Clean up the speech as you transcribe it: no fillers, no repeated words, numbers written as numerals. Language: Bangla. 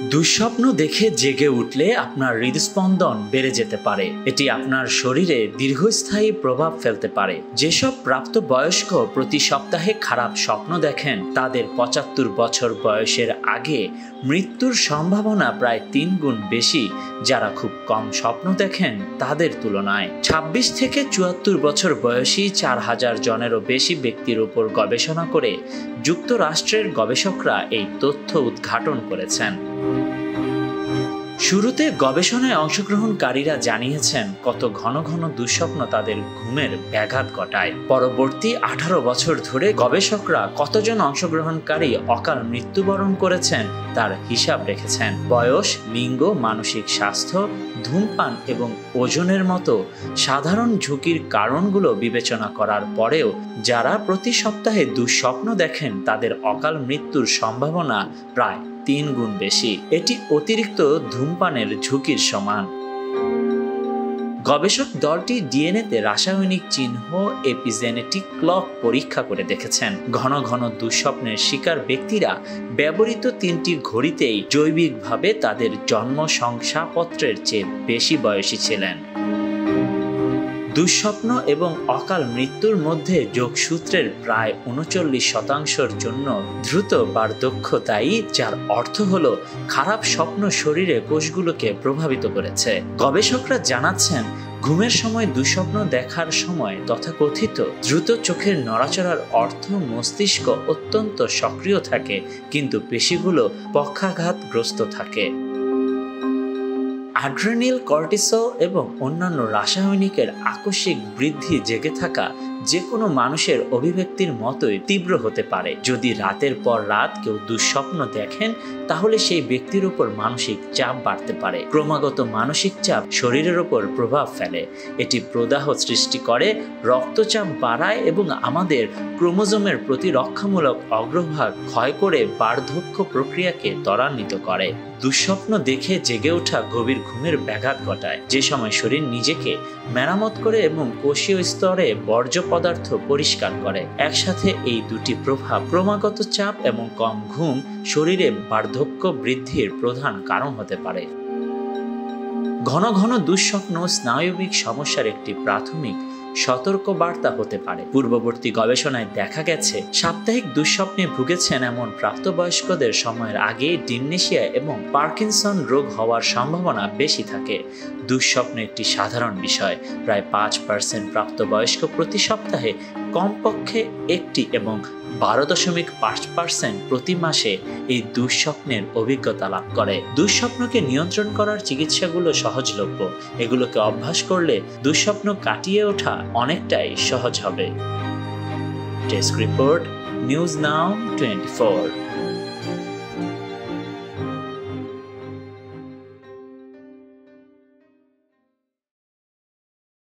দুঃস্বপ্ন দেখে জেগে উঠলে আপনার হৃদস্পন্দন বেড়ে যেতে পারে। এটি আপনার শরীরে দীর্ঘস্থায়ী প্রভাব ফেলতে পারে। যেসব প্রাপ্তবয়স্ক প্রতি সপ্তাহে খারাপ স্বপ্ন দেখেন তাদের ৭৫ বছর বয়সের আগে মৃত্যুর সম্ভাবনা প্রায় ৩ গুণ বেশি যারা খুব কম স্বপ্ন দেখেন তাদের তুলনায়। ২৬ থেকে ৭৪ বছর বয়সী ৪,০০০ জনেরও বেশি ব্যক্তির উপর গবেষণা করে যুক্তরাষ্ট্রের গবেষকরা এই তথ্য উদ্ঘাটন করেছেন। শুরুতে গবেষণায় অংশগ্রহণকারীরা জানিয়েছেন কত ঘন ঘন দুঃস্বপ্ন তাদের ঘুমের ব্যাঘাত ঘটায়। পরবর্তী ১৮ বছর ধরে গবেষকরা কতজন অংশগ্রহণকারী অকাল মৃত্যুবরণ করেছেন তার হিসাব রেখেছেন। বয়স, লিঙ্গ, মানসিক স্বাস্থ্য, ধূমপান এবং ওজনের মতো সাধারণ ঝুঁকির কারণগুলো বিবেচনা করার পরেও যারা প্রতি সপ্তাহে দুঃস্বপ্ন দেখেন তাদের অকাল মৃত্যুর সম্ভাবনা প্রায় ৩ গুণ বেশি। এটি অতিরিক্ত ধূমপানের ঝুঁকির সমান। গবেষক দলটি ডিএনএতে রাসায়নিক চিহ্ন এপিজেনেটিক ক্লক পরীক্ষা করে দেখেছেন। ঘন ঘন দুঃস্বপ্নের শিকার ব্যক্তিরা ব্যবহৃত ৩টি ঘড়িতেই জৈবিকভাবে তাদের জন্ম শংসাপত্রের চেয়ে বেশি বয়সী ছিলেন। দুঃস্বপ্ন এবং অকাল মৃত্যুর মধ্যে যোগসূত্রের প্রায় ৩৯% জন্য দ্রুত বার্ধক্য দায়ী, যার অর্থ হল খারাপ স্বপ্ন শরীরে কোষগুলোকে প্রভাবিত করেছে। গবেষকরা জানাচ্ছেন ঘুমের সময় দুঃস্বপ্ন দেখার সময় তথাকথিত দ্রুত চোখের নড়াচড়ার অর্থ মস্তিষ্ক অত্যন্ত সক্রিয় থাকে কিন্তু পেশিগুলো পক্ষাঘাতগ্রস্ত থাকে। অ্যাড্রেনালিন, কর্টিসল এবং অন্যান্য রাসায়নিকের আকস্মিক বৃদ্ধি জেগে থাকা যে কোনো মানুষের অভিব্যক্তির মতোই তীব্র হতে পারে। যদি রাতের পর রাত কেউ দুঃস্বপ্ন দেখেন তাহলে সেই ব্যক্তির উপর মানসিক চাপ বাড়তে পারে। ক্রমাগত মানসিক চাপ শরীরের উপর প্রভাব ফেলে। এটি প্রদাহ সৃষ্টি করে, রক্তচাপ বাড়ায় এবং আমাদের ক্রোমোজোমের প্রতিরক্ষামূলক অগ্রভাগ ক্ষয় করে বার্ধক্য প্রক্রিয়াকে ত্বরান্বিত করে। দুঃস্বপ্ন দেখে জেগে ওঠা গভীর ঘুমের ব্যাঘাত ঘটায়, যে সময় শরীর নিজেকে মেরামত করে এবং কোষীয় স্তরে বর্জ্য পদার্থ পরিষ্কার করে। একসাথে এই দুটি প্রভাব, ক্রমাগত চাপ এবং কম ঘুম, শরীরে বার্ধক্য বৃদ্ধির প্রধান কারণ হতে পারে। ঘন ঘন দুঃস্বপ্ন স্নায়বিক সমস্যার একটি প্রাথমিক সতর্ক বার্তা হতে পারে। পূর্ববর্তী গবেষণায় দেখা গেছে সাপ্তাহিক দুঃস্বপ্নে ভুগেছেন এমন প্রাপ্তবয়স্কদের সময়ের আগে ডিমনেশিয়া এবং পার্কিনসন রোগ হওয়ার সম্ভাবনা বেশি থাকে। দুঃস্বপ্ন একটি সাধারণ বিষয়। প্রায় ৫% প্রাপ্তবয়স্ক প্রতি সপ্তাহে কমপক্ষে একটি এবং ১২.৫% প্রতি মাসে এই দুঃস্বপ্নের অভিজ্ঞতা লাভ করে। দুঃস্বপ্নকে নিয়ন্ত্রণ করার চিকিৎসাগুলো সহজলভ্য। এগুলোকে অভ্যাস করলে দুঃস্বপ্ন কাটিয়ে ওঠা অনেকটাই সহজ হবে। Desk report, news now 24।